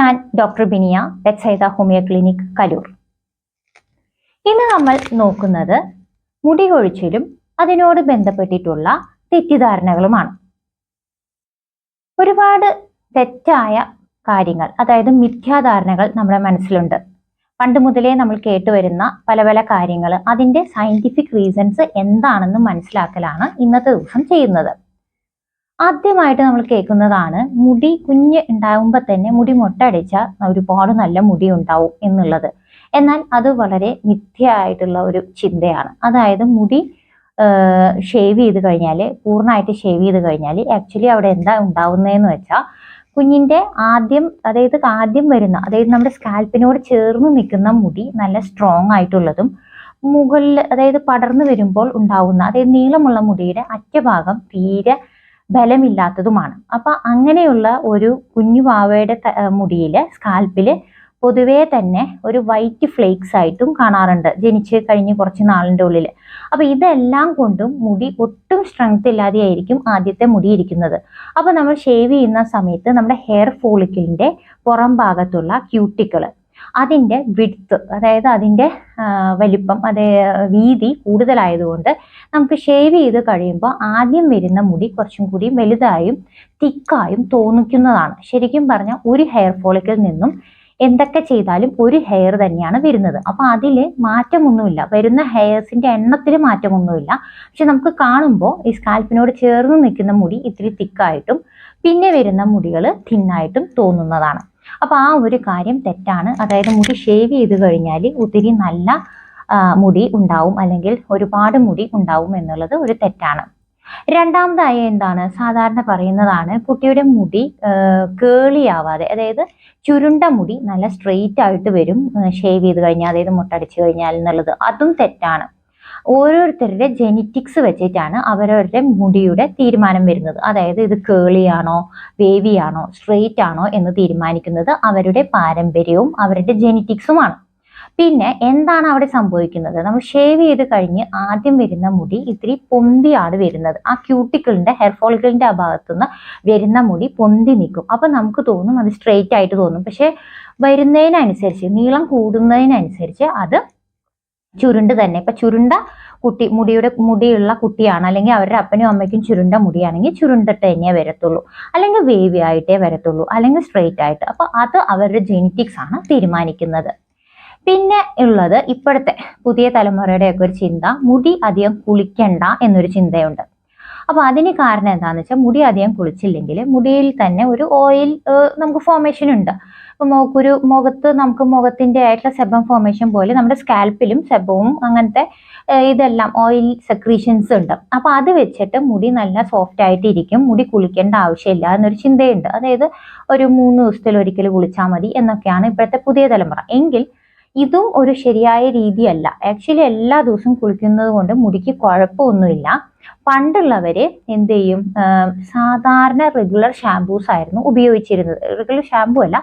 ഞാൻ doctor Biniya, Bethsaida homeo clinic, Kaloor. ഇന്ന് നമ്മൾ നോക്കുന്നത് മുടി കൊഴിച്ചിലും അതിനോട് ബന്ധപ്പെട്ടിട്ടുള്ള തെറ്റിദ്ധാരണകളുമാണ്. ഒരുപാട് തെറ്റായ കാര്യങ്ങൾ, അതായത് മിഥ്യാധാരണകൾ നമ്മുടെ മനസ്സിലുണ്ട്. പണ്ട് മുതലേ നമ്മൾ കേട്ടുവരുന്ന പല പല കാര്യങ്ങൾ, അതിൻ്റെ സയന്റിഫിക് റീസൺസ് എന്താണെന്ന് മനസ്സിലാക്കലാണ് ഇന്നത്തെ ദിവസം ചെയ്യുന്നത്. ആദ്യമായിട്ട് നമ്മൾ കേൾക്കുന്നതാണ് മുടി കുഞ്ഞ് ഉണ്ടാകുമ്പോൾ തന്നെ മുടി മൊട്ടടിച്ചാൽ ഒരുപാട് നല്ല മുടി ഉണ്ടാവും എന്നുള്ളത്. എന്നാൽ അത് വളരെ മിഥ്യയായിട്ടുള്ള ഒരു ചിന്തയാണ്. അതായത് മുടി ഷേവ് ചെയ്ത് കഴിഞ്ഞാൽ, പൂർണ്ണമായിട്ട് ഷേവ് ചെയ്ത് കഴിഞ്ഞാൽ ആക്ച്വലി അവിടെ എന്താ ഉണ്ടാവുന്നതെന്ന് വെച്ചാൽ, കുഞ്ഞിൻ്റെ ആദ്യം വരുന്ന, അതായത് നമ്മുടെ സ്കാൽപ്പിനോട് ചേർന്ന് നിൽക്കുന്ന മുടി നല്ല സ്ട്രോങ് ആയിട്ടുള്ളതും, മുകളിൽ അതായത് പടർന്നു വരുമ്പോൾ ഉണ്ടാവുന്ന, അതായത് നീളമുള്ള മുടിയുടെ അറ്റഭാഗം തീരെ ബലമില്ലാത്തതുമാണ്. അപ്പൊ അങ്ങനെയുള്ള ഒരു കുഞ്ഞു വാവയുടെ മുടിയില്, സ്കാൽപ്പില് പൊതുവേ തന്നെ ഒരു വൈറ്റ് ഫ്ലേക്സ് ആയിട്ടും കാണാറുണ്ട് ജനിച്ച് കഴിഞ്ഞ് കുറച്ച് നാളിൻ്റെ ഉള്ളിൽ. അപ്പൊ ഇതെല്ലാം കൊണ്ടും മുടി ഒട്ടും സ്ട്രെങ്ത് ഇല്ലാതെയായിരിക്കും ആദ്യത്തെ മുടി ഇരിക്കുന്നത്. അപ്പൊ നമ്മൾ ഷേവ് ചെയ്യുന്ന സമയത്ത് നമ്മുടെ ഹെയർ ഫോളിക്കിളിന്റെ പുറം ഭാഗത്തുള്ള ക്യൂട്ടിക്കിള്, അതിൻ്റെ വിഡ്ത്ത്, അതായത് അതിൻ്റെ വലിപ്പം, വീതി കൂടുതലായതുകൊണ്ട് നമുക്ക് ഷേവ് ചെയ്ത് കഴിയുമ്പോൾ ആദ്യം വരുന്ന മുടി കുറച്ചും കൂടി വലുതായും തിക്കായും തോന്നിക്കുന്നതാണ്. ശരിക്കും പറഞ്ഞാൽ ഒരു ഹെയർ ഫോളിക്കിൽ നിന്നും എന്തൊക്കെ ചെയ്താലും ഒരു ഹെയർ തന്നെയാണ് വരുന്നത്. അപ്പൊ അതിൽ മാറ്റമൊന്നുമില്ല, വരുന്ന ഹെയർസിന്റെ എണ്ണത്തിൽ മാറ്റമൊന്നുമില്ല. പക്ഷെ നമുക്ക് കാണുമ്പോൾ ഈ സ്കാൽപ്പിനോട് ചേർന്ന് നിൽക്കുന്ന മുടി ഇത്തിരി തിക്കായിട്ടും പിന്നെ വരുന്ന മുടികൾ തിന്നായിട്ടും തോന്നുന്നതാണ്. അപ്പൊ ആ ഒരു കാര്യം തെറ്റാണ്. അതായത് മുടി ഷേവ് ചെയ്ത് കഴിഞ്ഞാൽ ഒത്തിരി നല്ല മുടി ഉണ്ടാവും, അല്ലെങ്കിൽ ഒരുപാട് മുടി ഉണ്ടാവും എന്നുള്ളത് ഒരു തെറ്റാണ്. രണ്ടാമതായി എന്താണ് സാധാരണ പറയുന്നതാണ്, കുട്ടിയുടെ മുടി കേളി ആവാതെ, അതായത് ചുരുണ്ട മുടി നല്ല സ്ട്രെയിറ്റ് ആയിട്ട് വരും ഷേവ് ചെയ്ത് കഴിഞ്ഞാൽ, അതായത് മുട്ടടിച്ചു കഴിഞ്ഞാൽ എന്നുള്ളത്. അതും തെറ്റാണ്. ഓരോരുത്തരുടെ ജെനറ്റിക്സ് വെച്ചിട്ടാണ് അവരവരുടെ മുടിയുടെ തീരുമാനം വരുന്നത്. അതായത് ഇത് കേളിയാണോ, വേവിയാണോ, സ്ട്രെയിറ്റ് ആണോ എന്ന് തീരുമാനിക്കുന്നത് അവരുടെ പാരമ്പര്യവും അവരുടെ ജെനറ്റിക്സുമാണ്. പിന്നെ എന്താണ് അവിടെ സംഭവിക്കുന്നത്, നമ്മൾ ഷേവ് ചെയ്ത് കഴിഞ്ഞ് ആദ്യം വരുന്ന മുടി ഇത്തിരി പൊന്തിയാണ് വരുന്നത്. ആ ക്യൂട്ടിക്കിളിന്റെ, ഹെയർ ഫോളിക്കിളിന്റെ ആ ഭാഗത്തുനിന്ന് വരുന്ന മുടി പൊന്തി നിൽക്കും. അപ്പൊ നമുക്ക് തോന്നും അത് സ്ട്രെയിറ്റ് ആയിട്ട് തോന്നും. പക്ഷെ വരുന്നതിനനുസരിച്ച്, നീളം കൂടുന്നതിനനുസരിച്ച് അത് ചുരുണ്ട് തന്നെ. ഇപ്പൊ ചുരുണ്ട മുടിയുള്ള കുട്ടിയാണ്, അല്ലെങ്കിൽ അവരുടെ അപ്പനും അമ്മയ്ക്കും ചുരുണ്ട മുടിയാണെങ്കിൽ ചുരുണ്ടിട്ട് തന്നെ വരത്തുള്ളൂ, അല്ലെങ്കിൽ വേവി ആയിട്ടേ വരത്തുള്ളൂ, അല്ലെങ്കിൽ സ്ട്രെയിറ്റ് ആയിട്ട്. അപ്പൊ അത് അവരുടെ ജെനറ്റിക്സ് ആണ് തീരുമാനിക്കുന്നത്. പിന്നെ ഉള്ളത് ഇപ്പോഴത്തെ പുതിയ തലമുറയുടെ ഒക്കെ ഒരു ചിന്ത, മുടി അധികം കുളിക്കണ്ട എന്നൊരു ചിന്തയുണ്ട്. അപ്പൊ അതിന് കാരണം എന്താണെന്ന് വെച്ചാൽ, മുടി അധികം കുളിച്ചില്ലെങ്കിൽ മുടിയിൽ തന്നെ ഒരു ഓയിൽ നമുക്ക് ഫോർമേഷൻ ഉണ്ട്. മുഖത്ത് നമുക്ക് മുഖത്തിന്റെ ആയിട്ടുള്ള സെബം ഫോർമേഷൻ പോലെ നമ്മുടെ സ്കാൽപ്പിലും സെബവും അങ്ങനത്തെ ഇതെല്ലാം ഓയിൽ സെക്രീഷൻസ് ഉണ്ട്. അപ്പൊ അത് വെച്ചിട്ട് മുടി നല്ല സോഫ്റ്റ് ആയിട്ട് ഇരിക്കും, മുടി കുളിക്കേണ്ട ആവശ്യമില്ല എന്നൊരു ചിന്തയുണ്ട്. അതായത് ഒരു 3 ദിവസത്തിൽ ഒരിക്കൽ കുളിച്ചാൽ മതി എന്നൊക്കെയാണ് ഇപ്പോഴത്തെ പുതിയ തലമുറ. എങ്കിൽ ഇതും ഒരു ശരിയായ രീതിയല്ല. ആക്ച്വലി എല്ലാ ദിവസവും കുളിക്കുന്നത് കൊണ്ട് മുടിക്ക് കുഴപ്പമൊന്നുമില്ല. പണ്ടുള്ളവര് എന്ത് ചെയ്യും, സാധാരണ റെഗുലർ ഷാംപൂസ് ആയിരുന്നു ഉപയോഗിച്ചിരുന്നത്. റെഗുലർ ഷാംപൂ അല്ല,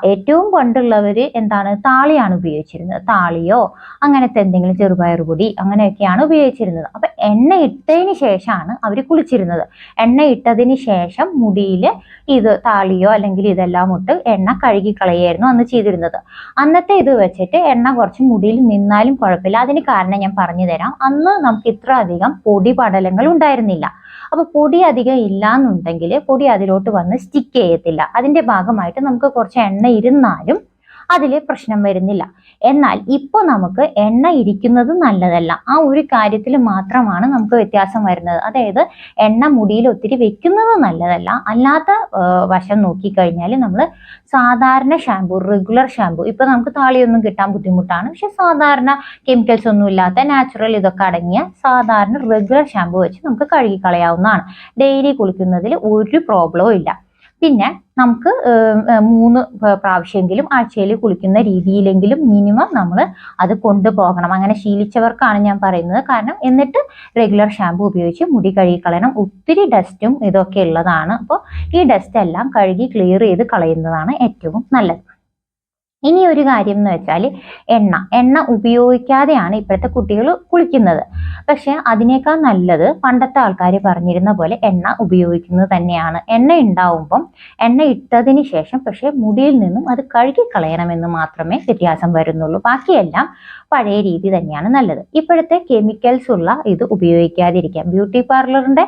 ഏറ്റവും പണ്ടുള്ളവര് എന്താണ്, താളിയാണ് ഉപയോഗിച്ചിരുന്നത്. താളിയോ അങ്ങനത്തെ എന്തെങ്കിലും ചെറുപയർ പൊടി അങ്ങനെയൊക്കെയാണ് ഉപയോഗിച്ചിരുന്നത്. അപ്പൊ എണ്ണ ഇട്ടതിന് ശേഷമാണ് അവർ കുളിച്ചിരുന്നത്. എണ്ണ ഇട്ടതിന് ശേഷം മുടിയിൽ ഇത് താളിയോ അല്ലെങ്കിൽ ഇതെല്ലാം ഇട്ട് എണ്ണ കഴുകി കളയായിരുന്നു അന്ന് ചെയ്തിരുന്നത്. അന്നത്തെ ഇത് വെച്ചിട്ട് എണ്ണ കുറച്ച് മുടിയിൽ നിന്നാലും കുഴപ്പമില്ല. അതിന് കാരണം ഞാൻ പറഞ്ഞു തരാം. അന്ന് നമുക്ക് ഇത്ര അധികം പൊടി പടലങ്ങൾ ഉണ്ടായിരുന്നില്ല. അപ്പൊ പൊടി അധികം ഇല്ലാന്നുണ്ടെങ്കിൽ പൊടി അതിലോട്ട് വന്ന് സ്റ്റിക്ക് ചെയ്യത്തില്ല. അതിന്റെ ഭാഗമായിട്ട് നമുക്ക് കുറച്ച് എണ്ണ ഇരുന്നാലും അതിൽ പ്രശ്നം വരുന്നില്ല. എന്നാൽ ഇപ്പോൾ നമുക്ക് എണ്ണ ഇരിക്കുന്നത് നല്ലതല്ല. ആ ഒരു കാര്യത്തിൽ മാത്രമാണ് നമുക്ക് വ്യത്യാസം വരുന്നത്. അതായത് എണ്ണ മുടിയിൽ ഒത്തിരി വെക്കുന്നത് നല്ലതല്ല. അല്ലാത്ത വശം നോക്കിക്കഴിഞ്ഞാൽ നമ്മൾ സാധാരണ ഷാമ്പു, റെഗുലർ ഷാമ്പു, ഇപ്പൊ നമുക്ക് താളിയൊന്നും കിട്ടാൻ ബുദ്ധിമുട്ടാണ്, പക്ഷെ സാധാരണ കെമിക്കൽസ് ഒന്നും ഇല്ലാത്ത നാച്ചുറൽ ഇതൊക്കെ അടങ്ങിയ സാധാരണ റെഗുലർ ഷാമ്പു വെച്ച് നമുക്ക് കഴുകി കളയാവുന്നതാണ്. ഡെയിലി കുളിക്കുന്നതിൽ ഒരു പ്രോബ്ലവും ഇല്ല. പിന്നെ നമുക്ക് 3 പ്രാവശ്യമെങ്കിലും ആഴ്ചയിൽ കുളിക്കുന്ന രീതിയിലെങ്കിലും മിനിമം നമ്മൾ അത് കൊണ്ടുപോകണം. അങ്ങനെ ശീലിച്ചവർക്കാണ് ഞാൻ പറയുന്നത്. കാരണം എന്നിട്ട് റെഗുലർ ഷാമ്പു ഉപയോഗിച്ച് മുടി കഴുകി കളയണം. ഒത്തിരി ഡസ്റ്റും ഇതൊക്കെ ഉള്ളതാണ്. അപ്പോൾ ഈ ഡസ്റ്റ് എല്ലാം കഴുകി ക്ലിയർ ചെയ്ത് കളയുന്നതാണ് ഏറ്റവും നല്ലത്. ഇനി ഒരു കാര്യം എന്ന് വെച്ചാൽ എണ്ണ ഉപയോഗിക്കാതെയാണ് ഇപ്പോഴത്തെ കുട്ടികൾ കുളിക്കുന്നത്. പക്ഷെ അതിനേക്കാൾ നല്ലത് പണ്ടത്തെ ആൾക്കാർ പറഞ്ഞിരുന്ന പോലെ എണ്ണ ഉപയോഗിക്കുന്നത് തന്നെയാണ്. എണ്ണ ഉണ്ടാവുമ്പം എണ്ണ ഇട്ടതിന് ശേഷം പക്ഷെ മുടിയിൽ നിന്നും അത് കഴുകി കളയണമെന്ന് മാത്രമേ വ്യത്യാസം വരുന്നുള്ളൂ. ബാക്കിയെല്ലാം പഴയ രീതി തന്നെയാണ് നല്ലത്. ഇപ്പോഴത്തെ കെമിക്കൽസ് ഉള്ള ഇത് ഉപയോഗിക്കാതിരിക്കാം. ബ്യൂട്ടി പാർലറിന്റെ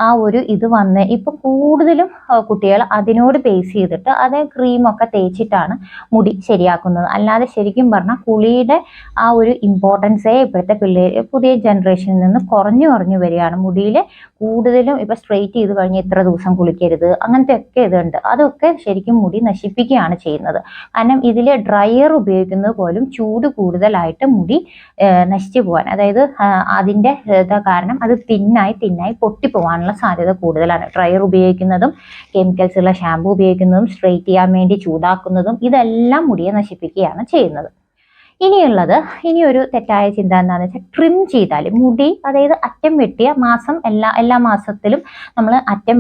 ആ ഒരു ഇത് വന്ന് ഇപ്പം കൂടുതലും കുട്ടികൾ അതിനോട് ബേസ് ചെയ്തിട്ട് അതേ ക്രീമൊക്കെ തേച്ചിട്ടാണ് മുടി ശരിയാക്കുന്നത്. അല്ലാതെ ശരിക്കും പറഞ്ഞാൽ കുളിയുടെ ആ ഒരു ഇമ്പോർട്ടൻസേ ഇപ്പോഴത്തെ പുതിയ ജനറേഷനിൽ നിന്ന് കുറഞ്ഞു വരികയാണ്. മുടിയിൽ കൂടുതലും ഇപ്പൊ സ്ട്രെയിറ്റ് ചെയ്ത് കഴിഞ്ഞ് ഇത്ര ദിവസം കുളിക്കരുത്, അങ്ങനത്തെ ഒക്കെ ഇതുണ്ട്. അതൊക്കെ ശരിക്കും മുടി നശിപ്പിക്കുകയാണ് ചെയ്യുന്നത്. കാരണം ഇതിൽ ഡ്രയർ ഉപയോഗിക്കുന്നത് പോലും ചൂട് കൂടുതലായിട്ട് മുടി നശിച്ചു പോകാൻ, അതായത് അതിന്റെ കാരണം അത് തിന്നായി പൊട്ടിപ്പോവാനുള്ള സാധ്യത കൂടുതലാണ്. ഡ്രയർ ഉപയോഗിക്കുന്നതും കെമിക്കൽസ് ഉള്ള ഷാമ്പു ഉപയോഗിക്കുന്നതും സ്ട്രെയിറ്റ് ചെയ്യാൻ വേണ്ടി ചൂടാക്കുന്നതും ഇതെല്ലാം മുടിയെ നശിപ്പിക്കുകയാണ് ചെയ്യുന്നത്. ഇനി ഒരു തെറ്റായ ചിന്ത എന്താണെന്ന് വെച്ചാൽ ട്രിം ചെയ്താൽ മുടി, അതായത് അറ്റം വെട്ടിയ മാസം എല്ലാ മാസത്തിലും നമ്മൾ അറ്റം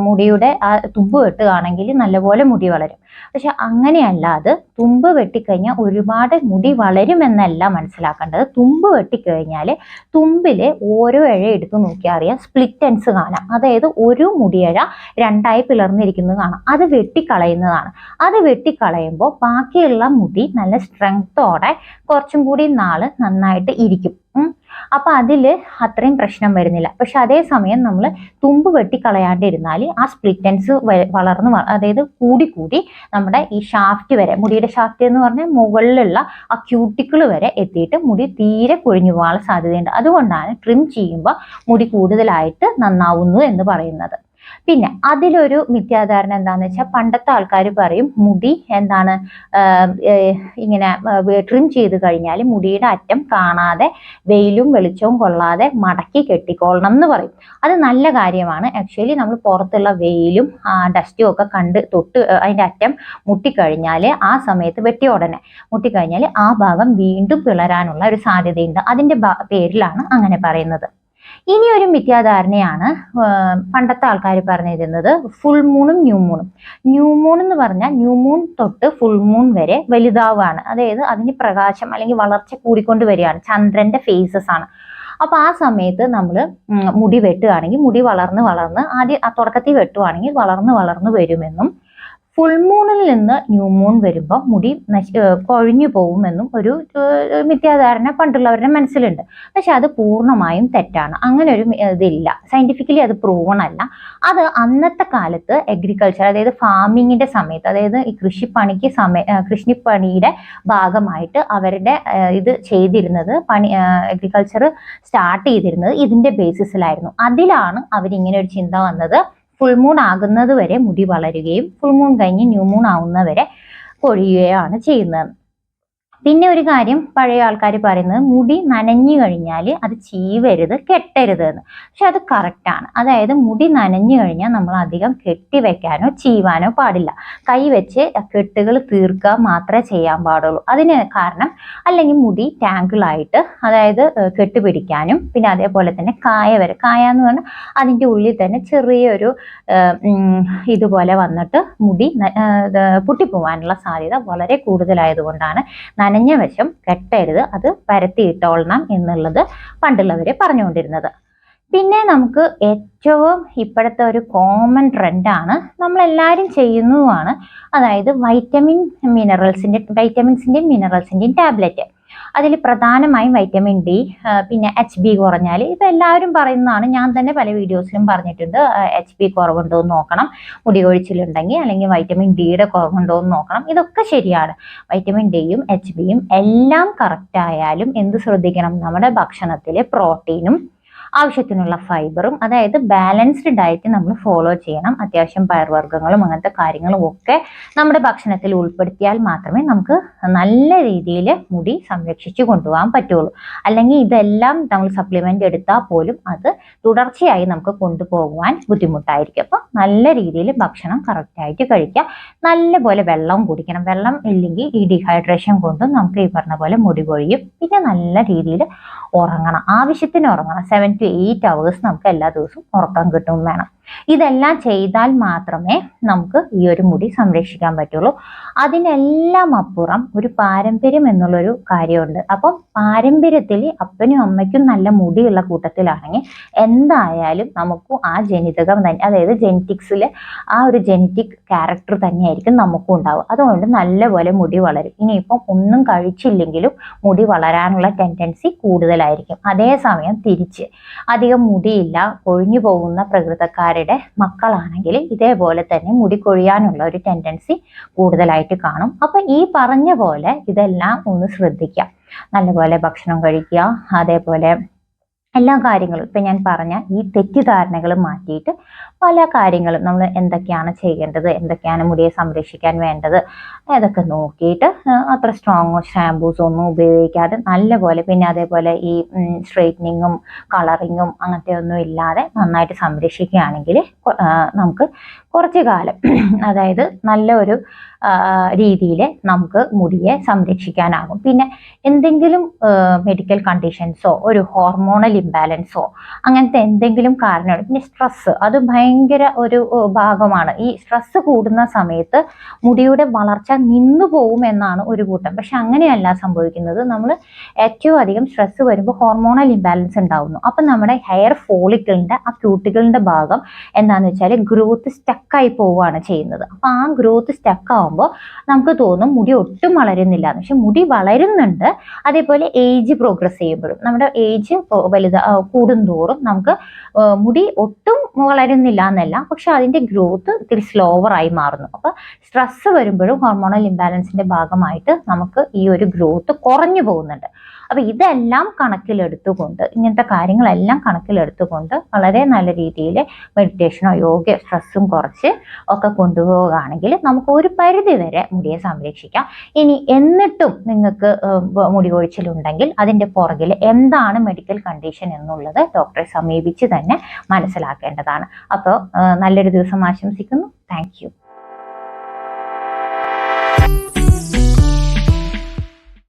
മുടിയുടെ ആ തുമ്പ് വെട്ടുകയാണെങ്കിൽ നല്ലപോലെ മുടി വളരും. പക്ഷെ അങ്ങനെയല്ലാതെ തുമ്പ് വെട്ടിക്കഴിഞ്ഞാൽ ഒരുപാട് മുടി വളരുമെന്നല്ല മനസ്സിലാക്കേണ്ടത്. തുമ്പ് വെട്ടിക്കഴിഞ്ഞാൽ തുമ്പിലെ ഓരോ ഇഴ എടുത്ത് നോക്കിയാൽ അറിയാം സ്പ്ലിറ്റൻസ് കാണാം. അതായത് ഒരു മുടിയിഴ രണ്ടായി പിളർന്നിരിക്കുന്നത് കാണാം. അത് വെട്ടിക്കളയുന്നതാണ്. അത് വെട്ടിക്കളയുമ്പോൾ ബാക്കിയുള്ള മുടി നല്ല സ്ട്രെങ്ത്തോടെ കുറച്ചും കൂടി നാള് നന്നായിട്ട് ഇരിക്കും. അപ്പൊ അതില് അത്രയും പ്രശ്നം വരുന്നില്ല. പക്ഷെ അതേസമയം നമ്മൾ തുമ്പ് വെട്ടിക്കളയാണ്ടിരുന്നാൽ ആ സ്പ്ലിറ്റൻസ് വളർന്ന് അതായത് കൂടി നമ്മുടെ ഈ ഷാഫ്റ്റ് വരെ, മുടിയുടെ ഷാഫ്റ്റ് എന്ന് പറഞ്ഞാൽ മുകളിലുള്ള ആ ക്യൂട്ടിക്കിൾ വരെ എത്തിയിട്ട് മുടി തീരെ കൊഴിഞ്ഞു പോകാൻ സാധ്യതയുണ്ട്. അതുകൊണ്ടാണ് ട്രിം ചെയ്യുമ്പോൾ മുടി കൂടുതലായിട്ട് നന്നാവുന്നു എന്ന് പറയുന്നത്. പിന്നെ അതിലൊരു മിഥ്യാധാരണ എന്താന്ന് വെച്ചാൽ പണ്ടത്തെ ആൾക്കാർ പറയും മുടി എന്താണ് ഇങ്ങനെ ട്രിം ചെയ്ത് കഴിഞ്ഞാൽ മുടിയുടെ അറ്റം കാണാതെ വെയിലും വെളിച്ചവും കൊള്ളാതെ മടക്കി കെട്ടിക്കൊള്ളണം എന്ന് പറയും. അത് നല്ല കാര്യമാണ്. ആക്ച്വലി നമ്മൾ പുറത്തുള്ള വെയിലും ഡസ്റ്റും ഒക്കെ കണ്ട് തൊട്ട് അതിൻ്റെ അറ്റം മുട്ടിക്കഴിഞ്ഞാൽ ആ സമയത്ത് വെട്ടിയ ഉടനെ മുട്ടിക്കഴിഞ്ഞാൽ ആ ഭാഗം വീണ്ടും പിളരാനുള്ള ഒരു സാധ്യതയുണ്ട്. അതിൻ്റെ പേരിലാണ് അങ്ങനെ പറയുന്നത്. ഇനി ഒരു മിഥ്യാധാരണയാണ് പണ്ടത്തെ ആൾക്കാർ പറഞ്ഞിരുന്നത് ഫുൾ മൂണും ന്യൂ മൂൺ എന്ന് പറഞ്ഞാൽ ന്യൂ മൂൺ തൊട്ട് ഫുൾ മൂൺ വരെ വലുതാവുകയാണ്. അതായത് അതിന് പ്രകാശം അല്ലെങ്കിൽ വളർച്ച കൂടിക്കൊണ്ട് വരികയാണ്. ചന്ദ്രന്റെ ഫേസസ് ആണ്. അപ്പൊ ആ സമയത്ത് നമ്മൾ മുടി വെട്ടുകയാണെങ്കിൽ മുടി വളർന്ന് ആദ്യം തുടക്കത്തിൽ വെട്ടുകയാണെങ്കിൽ വളർന്ന് വരുമെന്നും ഫുൾ മൂണിൽ നിന്ന് ന്യൂ മൂൺ വരുമ്പോൾ മുടി കൊഴിഞ്ഞു പോകുമെന്നും ഒരു മിഥ്യാധാരണ പണ്ടുള്ളവരുടെ മനസ്സിലുണ്ട്. പക്ഷെ അത് പൂർണ്ണമായും തെറ്റാണ്. അങ്ങനെ ഒരു ഇതില്ല. സയന്റിഫിക്കലി അത് പ്രൂവൺ അല്ല. അത് അന്നത്തെ കാലത്ത് അഗ്രികൾച്ചർ, അതായത് ഫാമിങ്ങിന്റെ സമയത്ത്, അതായത് ഈ കൃഷിപ്പണിയുടെ ഭാഗമായിട്ട് അവരുടെ ഇത് ചെയ്തിരുന്നത് അഗ്രികൾച്ചർ സ്റ്റാർട്ട് ചെയ്തിരുന്നത് ഇതിന്റെ ബേസിസിലായിരുന്നു. അതിലാണ് അവരിങ്ങനെ ഒരു ചിന്ത വന്നത്. ഫുൾ മൂൺ ആകുന്നത് വരെ മുടി വളരുകയും ഫുൾ മൂൺ കഴിഞ്ഞ് ന്യൂ മൂൺ ആവുന്നവരെ കൊഴിയുകയാണ് ചെയ്യുന്നത്. പിന്നെ ഒരു കാര്യം പഴയ ആൾക്കാർ പറയുന്നത് മുടി നനഞ്ഞു കഴിഞ്ഞാൽ അത് ചീവരുത്, കെട്ടരുത് എന്ന്. പക്ഷെ അത് കറക്റ്റാണ്. അതായത് മുടി നനഞ്ഞു കഴിഞ്ഞാൽ നമ്മൾ അധികം കെട്ടിവെക്കാനോ ചീവാനോ പാടില്ല. കൈ വെച്ച് കെട്ടുകൾ തീർക്കുക മാത്രമേ ചെയ്യാൻ പാടുള്ളൂ. അതിന് കാരണം അല്ലെങ്കിൽ മുടി ടാങ്കിളായിട്ട്, അതായത് കെട്ടുപിടിക്കാനും പിന്നെ അതേപോലെ തന്നെ കായ എന്ന് പറഞ്ഞാൽ അതിൻ്റെ ഉള്ളിൽ തന്നെ ചെറിയൊരു ഇതുപോലെ വന്നിട്ട് മുടി പൊട്ടിപ്പോവാനുള്ള സാധ്യത വളരെ കൂടുതലായതുകൊണ്ടാണ് നനഞ്ഞ വശം കെട്ടരുത്, അത് പരത്തിയിട്ടോളണം എന്നുള്ളത് പണ്ടുള്ളവർ പറഞ്ഞുകൊണ്ടിരുന്നത്. പിന്നെ നമുക്ക് ഏറ്റവും ഇപ്പോഴത്തെ ഒരു കോമൺ ട്രെൻഡാണ്, നമ്മളെല്ലാവരും ചെയ്യുന്നതുമാണ്, അതായത് വൈറ്റമിൻസിൻ്റെയും മിനറൽസിൻ്റെയും ടാബ്ലറ്റ്. അതിൽ പ്രധാനമായും വൈറ്റമിൻ ഡി, പിന്നെ HB കുറഞ്ഞാൽ, ഇത് എല്ലാവരും പറയുന്നതാണ്. ഞാൻ തന്നെ പല വീഡിയോസിലും പറഞ്ഞിട്ടുണ്ട്. HB കുറവുണ്ടോ എന്ന് നോക്കണം, മുടി കൊഴിച്ചിലുണ്ടെങ്കിൽ, അല്ലെങ്കിൽ വൈറ്റമിൻ ഡിയുടെ കുറവുണ്ടോ എന്ന് നോക്കണം. ഇതൊക്കെ ശരിയാണ്. വൈറ്റമിൻ ഡിയും HBയും എല്ലാം കറക്റ്റ് ആയാലും എന്ത് ശ്രദ്ധിക്കണം, നമ്മുടെ ഭക്ഷണത്തിലെ പ്രോട്ടീനും ആവശ്യത്തിനുള്ള ഫൈബറും, അതായത് ബാലൻസ്ഡ് ഡയറ്റ് നമ്മൾ ഫോളോ ചെയ്യണം. അത്യാവശ്യം പയർവർഗ്ഗങ്ങളും അങ്ങനത്തെ കാര്യങ്ങളും ഒക്കെ നമ്മുടെ ഭക്ഷണത്തിൽ ഉൾപ്പെടുത്തിയാൽ മാത്രമേ നമുക്ക് നല്ല രീതിയിൽ മുടി സംരക്ഷിച്ചു കൊണ്ടുപോകാൻ പറ്റുള്ളൂ. അല്ലെങ്കിൽ ഇതെല്ലാം നമ്മൾ സപ്ലിമെന്റ് എടുത്താൽ പോലും അത് തുടർച്ചയായി നമുക്ക് കൊണ്ടുപോകുവാൻ ബുദ്ധിമുട്ടായിരിക്കും. അപ്പം നല്ല രീതിയിൽ ഭക്ഷണം കറക്റ്റായിട്ട് കഴിക്കുക, നല്ലപോലെ വെള്ളം കുടിക്കണം. വെള്ളം ഇല്ലെങ്കിൽ ഈ ഡീഹൈഡ്രേഷൻ കൊണ്ടും നമുക്ക് ഈ പറഞ്ഞ പോലെ മുടി കൊഴിയും. പിന്നെ നല്ല രീതിയിൽ ഉറങ്ങണം, ആവശ്യത്തിന് ഉറങ്ങണം. 7 to 8 hours നമുക്ക് എല്ലാ ദിവസവും ഉറക്കം കിട്ടും വേണം. ഇതെല്ലാം ചെയ്താൽ മാത്രമേ നമുക്ക് ഈ ഒരു മുടി സംരക്ഷിക്കാൻ പറ്റുള്ളൂ. അതിനെല്ലാം അപ്പുറം ഒരു പാരമ്പര്യം എന്നുള്ളൊരു കാര്യമുണ്ട്. അപ്പം പാരമ്പര്യത്തിൽ അപ്പനും അമ്മയ്ക്കും നല്ല മുടിയുള്ള കൂട്ടത്തിലാണെങ്കിൽ എന്തായാലും നമുക്കും ആ ജനിതകം തന്നെ, അതായത് ജെനറ്റിക്സിൽ ആ ഒരു ജെനറ്റിക് ക്യാരക്ടർ തന്നെയായിരിക്കും നമുക്കും ഉണ്ടാവും. അതുകൊണ്ട് നല്ലപോലെ മുടി വളരും. ഇനിയിപ്പം ഒന്നും കഴിച്ചില്ലെങ്കിലും മുടി വളരാനുള്ള ടെൻഡൻസി കൂടുതലായിരിക്കും. അതേസമയം തിരിച്ച് അധികം മുടിയില്ല, കൊഴിഞ്ഞു പോകുന്ന പ്രകൃതക്കാരുടെ മക്കളാണെങ്കിൽ ഇതേപോലെ തന്നെ മുടി കൊഴിയാനുള്ള ഒരു ടെൻഡൻസി കൂടുതലായിട്ട് കാണും. അപ്പൊ ഈ പറഞ്ഞ പോലെ ഇതെല്ലാം ഒന്ന് ശ്രദ്ധിക്കാം. നല്ലപോലെ ഭക്ഷണം കഴിക്കുക, അതേപോലെ എല്ലാ കാര്യങ്ങളും ഇപ്പം ഞാൻ പറഞ്ഞ ഈ തെറ്റിദ്ധാരണകൾ മാറ്റിയിട്ട് പല കാര്യങ്ങളും നമ്മൾ എന്തൊക്കെയാണ് ചെയ്യേണ്ടത്, എന്തൊക്കെയാണ് മുടിയെ സംരക്ഷിക്കാൻ വേണ്ടത്, അതൊക്കെ നോക്കിയിട്ട് അത്ര സ്ട്രോങ് ഷാമ്പൂസ് ഒന്നും ഉപയോഗിക്കാതെ നല്ലപോലെ, പിന്നെ അതേപോലെ ഈ സ്ട്രെയിറ്റനിങ്ങും കളറിങ്ങും അങ്ങനത്തെ ഒന്നും ഇല്ലാതെ നന്നായിട്ട് സംരക്ഷിക്കുകയാണെങ്കിൽ നമുക്ക് കുറച്ചു കാലം അതായത് നല്ല ഒരു രീതിയിൽ നമുക്ക് മുടിയെ സംരക്ഷിക്കാനാകും. പിന്നെ എന്തെങ്കിലും മെഡിക്കൽ കണ്ടീഷൻസോ ഒരു ഹോർമോണൽ ഇംബാലൻസോ അങ്ങനത്തെ എന്തെങ്കിലും കാരണമാണ്. പിന്നെ സ്ട്രെസ് അത് ഭയങ്കര ഒരു ഭാഗമാണ്. ഈ സ്ട്രെസ് കൂടുന്ന സമയത്ത് മുടിയുടെ വളർച്ച നിന്നു പോകും എന്നാണ് ഒരു കൂട്ടം. പക്ഷെ അങ്ങനെയല്ല സംഭവിക്കുന്നത്. നമ്മൾ ഏറ്റവും അധികം സ്ട്രെസ് വരുമ്പോൾ ഹോർമോണൽ ഇംബാലൻസ് ഉണ്ടാവുന്നു. അപ്പം നമ്മുടെ ഹെയർ ഫോളിക്കിളിൻ്റെ ആ ക്യൂട്ടിക്കിളിൻ്റെ ഭാഗം എന്താണെന്ന് വെച്ചാൽ ഗ്രോത്ത് സ്റ്റക്കായി പോവുകയാണ് ചെയ്യുന്നത്. അപ്പം ആ ഗ്രോത്ത് സ്റ്റക്കാവുമ്പോൾ നമുക്ക് തോന്നും മുടി ഒട്ടും വളരുന്നില്ല എന്ന്. പക്ഷെ മുടി വളരുന്നുണ്ട്. അതേപോലെ ഏജ് പ്രോഗ്രസ് ചെയ്യുമ്പോഴും നമ്മുടെ ഏജ് കൂടുന്തോറും നമുക്ക് മുടി ഒട്ടും വളരുന്നില്ല എന്നല്ല, പക്ഷെ അതിന്റെ ഗ്രോത്ത് ഇത്തിരി സ്ലോവറായി മാറുന്നു. അപ്പൊ സ്ട്രെസ് വരുമ്പോഴും ഹോർമോണൽ ഇംബാലൻസിന്റെ ഭാഗമായിട്ട് നമുക്ക് ഈ ഒരു ഗ്രോത്ത് കുറഞ്ഞു പോകുന്നുണ്ട്. അപ്പൊ ഇതെല്ലാം കണക്കിലെടുത്തുകൊണ്ട്, ഇങ്ങനത്തെ കാര്യങ്ങളെല്ലാം കണക്കിലെടുത്തുകൊണ്ട് വളരെ നല്ല രീതിയിൽ മെഡിറ്റേഷനോ യോഗയോ സ്ട്രെസ്സും കുറച്ച് ഒക്കെ കൊണ്ടുപോവുകയാണെങ്കിൽ നമുക്ക് ഒരു പരിധി വരെ മുടിയെ സംരക്ഷിക്കാം. ഇനി എന്നിട്ടും നിങ്ങൾക്ക് മുടി കൊഴിച്ചിലുണ്ടെങ്കിൽ അതിന്റെ പുറകിൽ എന്താണ് മെഡിക്കൽ കണ്ടീഷൻ എന്നുള്ളത് ഡോക്ടറെ സമീപിച്ച് തന്നെ മനസ്സിലാക്കേണ്ടതാണ്. അപ്പോൾ നല്ലൊരു ദിവസം ആശംസിക്കുന്നു. Thank you.